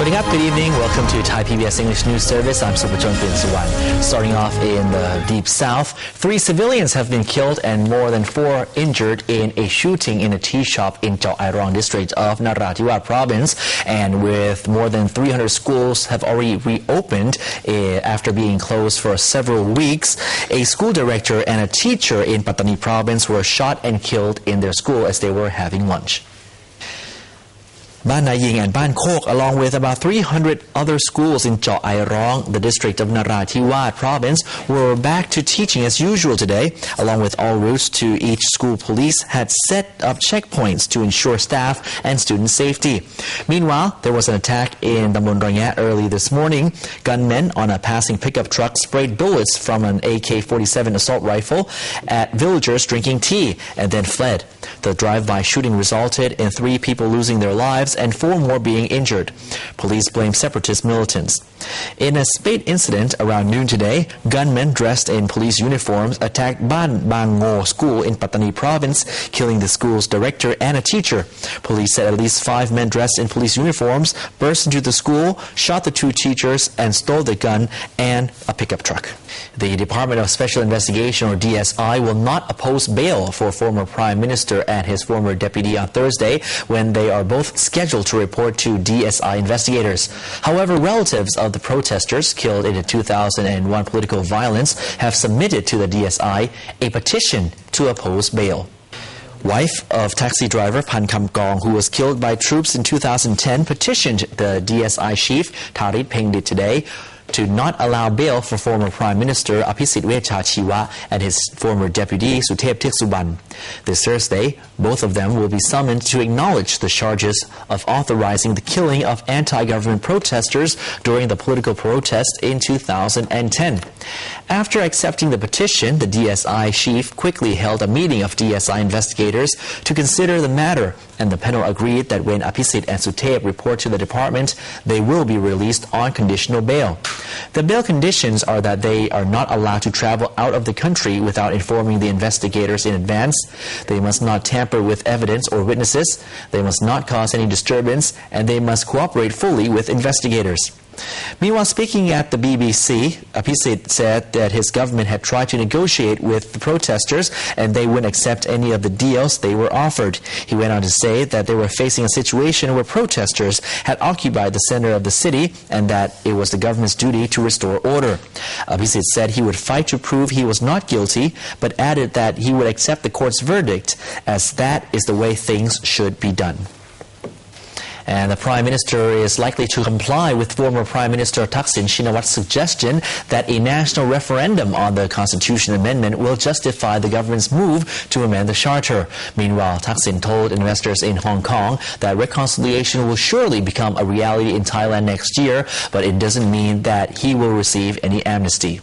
Up, good evening. Welcome to Thai PBS English News Service. I'm Supachon Pinsuwan. Starting off in the Deep South, 3 civilians have been killed and more than 4 injured in a shooting in a tea shop in Chao Airong district of Narathiwat province. And with more than 300 schools have already reopened after being closed for several weeks, a school director and a teacher in Pattani province were shot and killed in their school as they were having lunch. Ban Naying and Ban Kok, along with about 300 other schools in Chao Airong, the district of Narathiwat province, were back to teaching as usual today. Along with all routes to each school, police had set up checkpoints to ensure staff and student safety. Meanwhile, there was an attack in Tamon Rangya early this morning. Gunmen on a passing pickup truck sprayed bullets from an AK-47 assault rifle at villagers drinking tea and then fled. The drive-by shooting resulted in 3 people losing their lives and 4 more being injured. Police blame separatist militants. In a spate incident around noon today, gunmen dressed in police uniforms attacked Ban Bango school in Pattani province, killing the school's director and a teacher. Police said at least 5 men dressed in police uniforms burst into the school, shot the 2 teachers, and stole the gun and a pickup truck. The Department of Special Investigation, or DSI, will not oppose bail for former Prime Minister and his former deputy on Thursday when they are both scheduled to report to DSI investigators. However, relatives of the protesters killed in the 2001 political violence have submitted to the DSI a petition to oppose bail. Wife of taxi driver Pan Kam Kong, who was killed by troops in 2010, petitioned the DSI chief Tharit Phengdit today to not allow bail for former Prime Minister Aphisit Wechachhiwa and his former deputy Suthep Thiksuban. This Thursday, both of them will be summoned to acknowledge the charges of authorizing the killing of anti-government protesters during the political protest in 2010. After accepting the petition, the DSI chief quickly held a meeting of DSI investigators to consider the matter, and the panel agreed that when Aphisit and Suthep report to the department, they will be released on conditional bail. The bail conditions are that they are not allowed to travel out of the country without informing the investigators in advance. They must not tamper with evidence or witnesses. They must not cause any disturbance, and they must cooperate fully with investigators. Meanwhile, speaking at the BBC, Aphisit said that his government had tried to negotiate with the protesters and they wouldn't accept any of the deals they were offered. He went on to say that they were facing a situation where protesters had occupied the center of the city and that it was the government's duty to restore order. Aphisit said he would fight to prove he was not guilty, but added that he would accept the court's verdict as that is the way things should be done. And the Prime Minister is likely to comply with former Prime Minister Thaksin Shinawat's suggestion that a national referendum on the Constitution Amendment will justify the government's move to amend the Charter. Meanwhile, Thaksin told investors in Hong Kong that reconciliation will surely become a reality in Thailand next year, but it doesn't mean that he will receive any amnesty.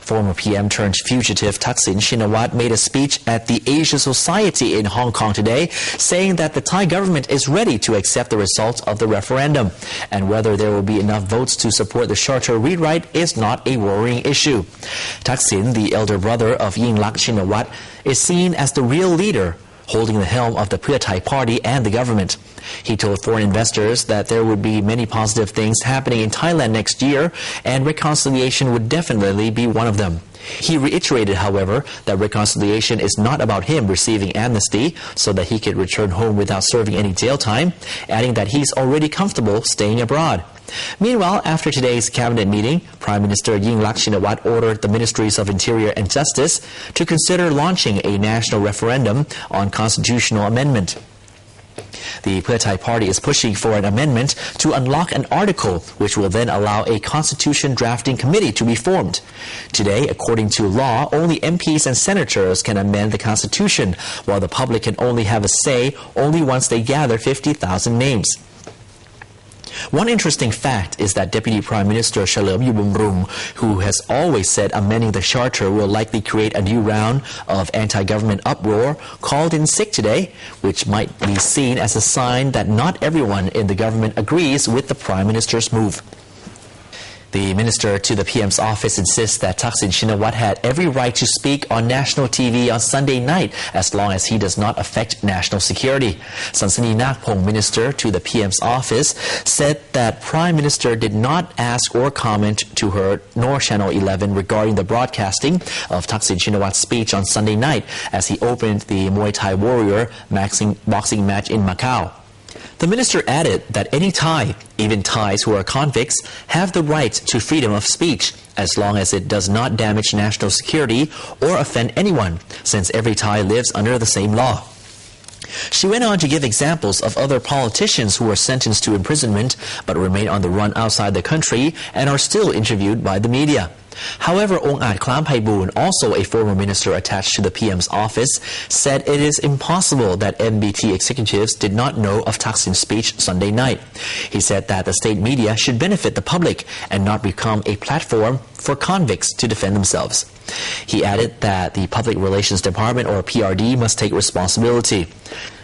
Former PM turned fugitive Thaksin Shinawat made a speech at the Asia Society in Hong Kong today, saying that the Thai government is ready to accept the results of the referendum, and whether there will be enough votes to support the charter rewrite is not a worrying issue. Thaksin, the elder brother of Yingluck Shinawat, is seen as the real leader, holding the helm of the Pheu Thai party and the government. He told foreign investors that there would be many positive things happening in Thailand next year, and reconciliation would definitely be one of them. He reiterated, however, that reconciliation is not about him receiving amnesty so that he could return home without serving any jail time, adding that he's already comfortable staying abroad. Meanwhile, after today's cabinet meeting, Prime Minister Yingluck Shinawat ordered the Ministries of Interior and Justice to consider launching a national referendum on constitutional amendment. The Pheu Thai party is pushing for an amendment to unlock an article which will then allow a constitution drafting committee to be formed. Today, according to law, only MPs and senators can amend the constitution, while the public can only have a say only once they gather 50,000 names. One interesting fact is that Deputy Prime Minister Chalerm Yubumrum, who has always said amending the charter will likely create a new round of anti-government uproar, called in sick today, which might be seen as a sign that not everyone in the government agrees with the Prime Minister's move. The minister to the PM's office insists that Thaksin Shinawatra had every right to speak on national TV on Sunday night as long as he does not affect national security. Sansani Nakpong, minister to the PM's office, said that Prime Minister did not ask or comment to her nor Channel 11 regarding the broadcasting of Thaksin Shinawatra's speech on Sunday night as he opened the Muay Thai Warrior boxing match in Macau. The minister added that any Thai, even Thais who are convicts, have the right to freedom of speech as long as it does not damage national security or offend anyone, since every Thai lives under the same law. She went on to give examples of other politicians who were sentenced to imprisonment but remain on the run outside the country and are still interviewed by the media. However, Ong-Aat Klam-Phaiboon, also a former minister attached to the PM's office, said it is impossible that MBT executives did not know of Thaksin's speech Sunday night. He said that the state media should benefit the public and not become a platform for convicts to defend themselves. He added that the Public Relations Department, or PRD, must take responsibility.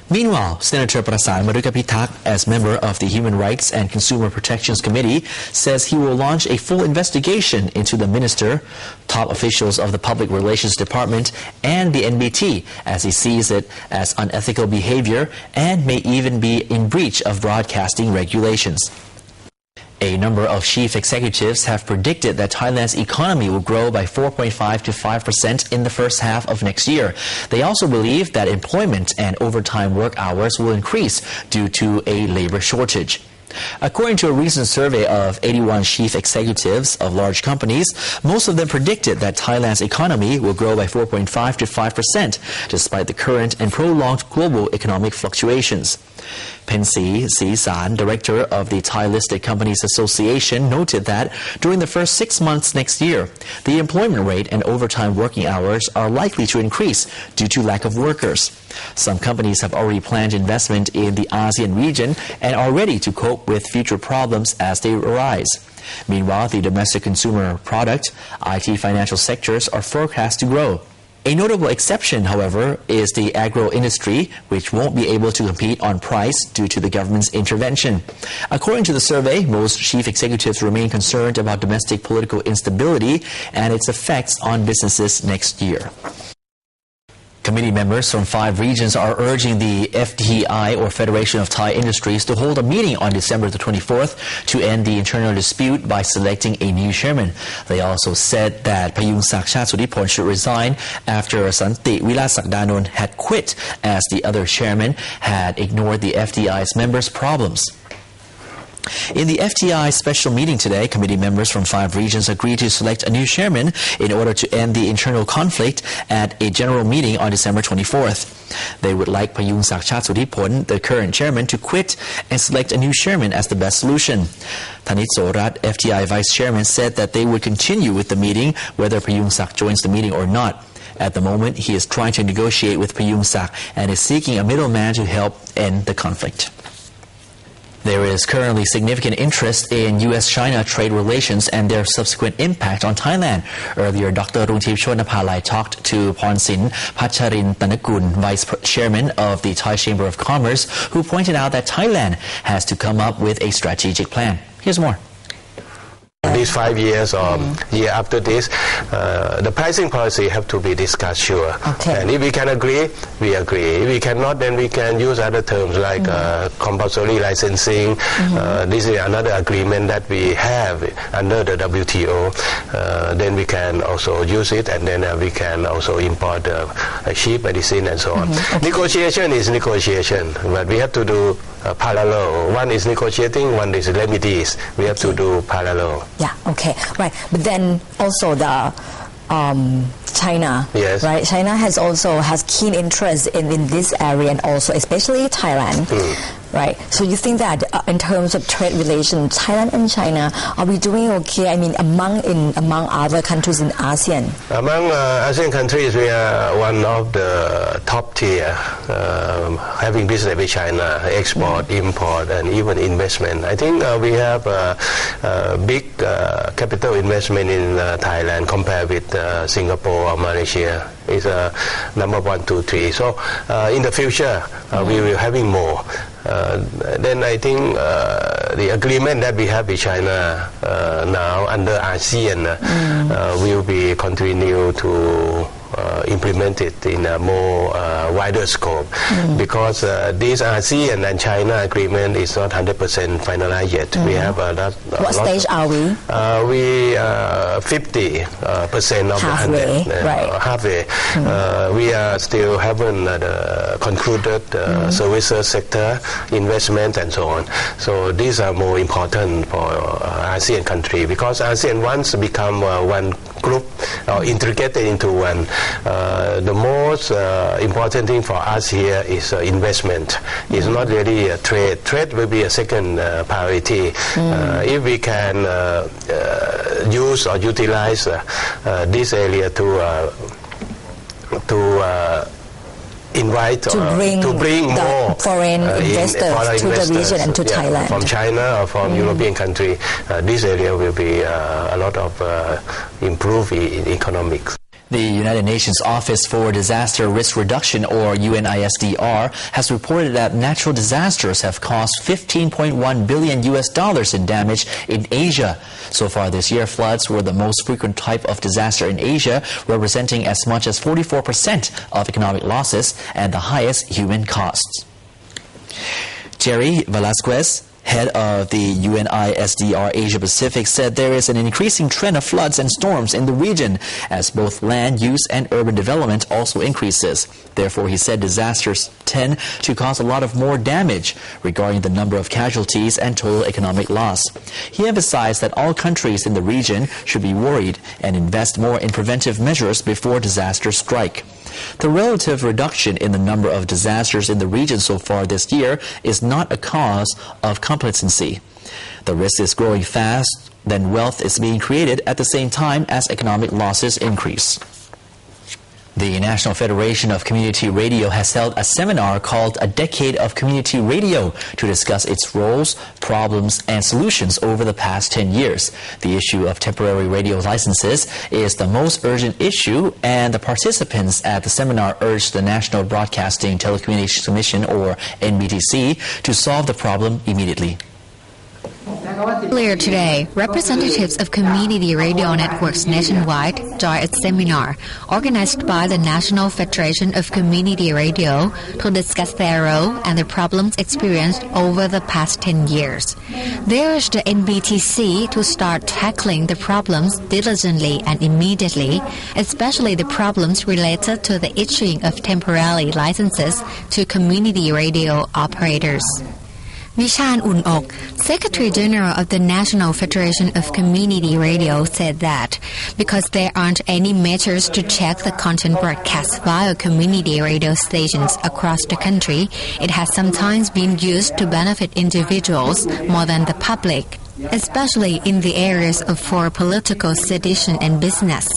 Meanwhile, Senator Prasan Marukapitak, as member of the Human Rights and Consumer Protections Committee, says he will launch a full investigation into the minister, top officials of the Public Relations Department, and the NBT, as he sees it as unethical behavior and may even be in breach of broadcasting regulations. A number of chief executives have predicted that Thailand's economy will grow by 4.5 to 5% in the first half of next year. They also believe that employment and overtime work hours will increase due to a labor shortage. According to a recent survey of 81 chief executives of large companies, most of them predicted that Thailand's economy will grow by 4.5 to 5%, despite the current and prolonged global economic fluctuations. Pensi Sisan, director of the Thai Listed Companies Association, noted that during the first 6 months next year, the employment rate and overtime working hours are likely to increase due to lack of workers. Some companies have already planned investment in the ASEAN region and are ready to cope with future problems as they arise. Meanwhile, the domestic consumer product, IT financial sectors are forecast to grow. A notable exception, however, is the agro industry, which won't be able to compete on price due to the government's intervention. According to the survey, most chief executives remain concerned about domestic political instability and its effects on businesses next year. Committee members from 5 regions are urging the FTI, or Federation of Thai Industries, to hold a meeting on December the 24th to end the internal dispute by selecting a new chairman. They also said that Payungsak Chatsudipon should resign after Santi Wilasakdanon had quit, as the other chairman had ignored the FTI's members' problems. In the FTI special meeting today, committee members from 5 regions agreed to select a new chairman in order to end the internal conflict at a general meeting on December 24th. They would like Payungsak Chatsudipon, the current chairman, to quit and select a new chairman as the best solution. Thanit Sorat, FTI vice chairman, said that they would continue with the meeting whether Payungsak joins the meeting or not. At the moment, he is trying to negotiate with Payungsak and is seeking a middleman to help end the conflict. There is currently significant interest in U.S.-China trade relations and their subsequent impact on Thailand. Earlier, Dr. Rungtip Chonapalai talked to Pornsin Pacharin Tanakul, Vice Chairman of the Thai Chamber of Commerce, who pointed out that Thailand has to come up with a strategic plan. Here's more. These 5 years or year after this, the pricing policy have to be discussed, sure. Okay. And if we can agree, we agree. If we cannot, then we can use other terms like compulsory licensing. This is another agreement that we have under the WTO. Then we can also use it, and then we can also import cheap medicine and so on. Negotiation is negotiation, but we have to do parallel. One is negotiating, one is remedies. We have to do parallel. Yeah, okay, right. But then also the China, yes. Right? China has keen interest in this area, and also especially Thailand, right? So you think that in terms of trade relations, Thailand and China, are we doing okay? I mean, among other countries in ASEAN. Among ASEAN countries, we are one of the top tier, having business with China, export, import, and even investment. I think we have a big capital investment in Thailand compared with Singapore or Malaysia. It's number 1, 2, 3. So in the future, we will having more. Then I think the agreement that we have with China now under ASEAN will be continue to implement it in a more wider scope, because this ASEAN and China agreement is not 100% finalized yet. We have a lot. What stage are we? We 50% of halfway, the 100. right. Halfway. We are still haven't concluded services sector, investment, and so on. So these are more important for ASEAN country, because ASEAN once become one group or integrated into one. The most important thing for us here is investment. It's not really a trade. Trade will be a second priority. If we can use or utilize this area to invite to bring more foreign investors to the region and to Thailand. From China or from European country, this area will be a lot of improve in economics. The United Nations Office for Disaster Risk Reduction, or UNISDR, has reported that natural disasters have cost $15.1 billion in damage in Asia. So far this year, floods were the most frequent type of disaster in Asia, representing as much as 44% of economic losses and the highest human costs. Jerry Velasquez, head of the UNISDR Asia Pacific, said there is an increasing trend of floods and storms in the region as both land use and urban development also increases. Therefore, he said disasters tend to cause a lot of more damage regarding the number of casualties and total economic loss. He emphasized that all countries in the region should be worried and invest more in preventive measures before disasters strike. The relative reduction in the number of disasters in the region so far this year is not a cause of complacency. The risk is growing fast, then wealth is being created at the same time as economic losses increase. The National Federation of Community Radio has held a seminar called A Decade of Community Radio to discuss its roles, problems, and solutions over the past 10 years. The issue of temporary radio licenses is the most urgent issue, and the participants at the seminar urged the National Broadcasting Telecommunications Commission, or NBTC, to solve the problem immediately. Earlier today, representatives of community radio networks nationwide joined a seminar organized by the National Federation of Community Radio to discuss their role and the problems experienced over the past 10 years. They urged the NBTC to start tackling the problems diligently and immediately, especially the problems related to the issuing of temporary licenses to community radio operators. Vishan Unok, Secretary General of the National Federation of Community Radio, said that because there aren't any measures to check the content broadcast via community radio stations across the country, it has sometimes been used to benefit individuals more than the public, especially in the areas of for political sedition and business.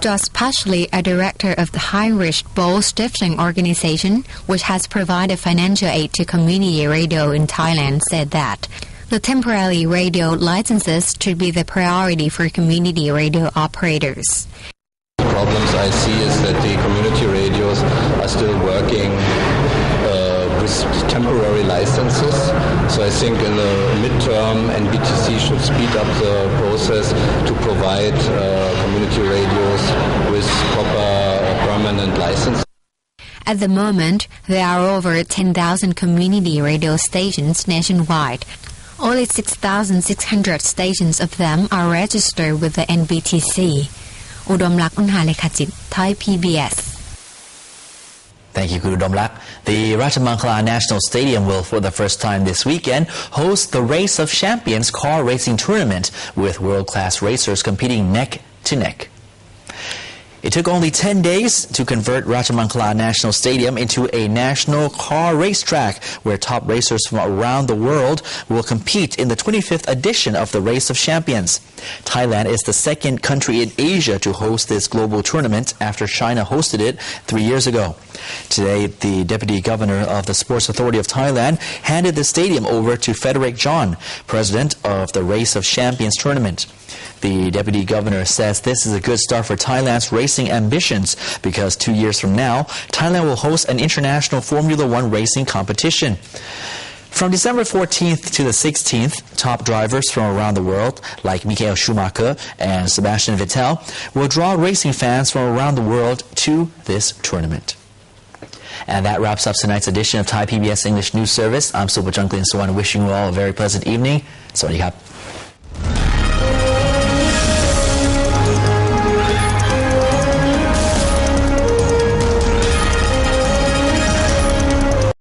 Josh Pashley, a director of the Heinrich Böll Stiftung organization, which has provided financial aid to community radio in Thailand, said that the temporary radio licenses should be the priority for community radio operators. Problems I see is that the community radios are still working with temporary licenses. So I think in the midterm, NBTC should speed up the process to provide community radios with proper permanent licenses. At the moment, there are over 10,000 community radio stations nationwide. Only 6,600 stations of them are registered with the NBTC. Udomlak Unhalekachit, Thai PBS. Thank you, Guru Domlak. The Ratchamangala National Stadium will, for the first time this weekend, host the Race of Champions car racing tournament with world-class racers competing neck to neck. It took only 10 days to convert Ratchamangala National Stadium into a national car racetrack where top racers from around the world will compete in the 25th edition of the Race of Champions. Thailand is the second country in Asia to host this global tournament after China hosted it 3 years ago. Today, the Deputy Governor of the Sports Authority of Thailand handed the stadium over to Frederick John, President of the Race of Champions tournament. The Deputy Governor says this is a good start for Thailand's racing racing ambitions because 2 years from now, Thailand will host an international Formula One racing competition. From December 14th to the 16th, top drivers from around the world, like Michael Schumacher and Sebastian Vettel, will draw racing fans from around the world to this tournament. And that wraps up tonight's edition of Thai PBS English News Service. I'm Supachong Klin Sawan, wishing you all a very pleasant evening. Sawadee krap.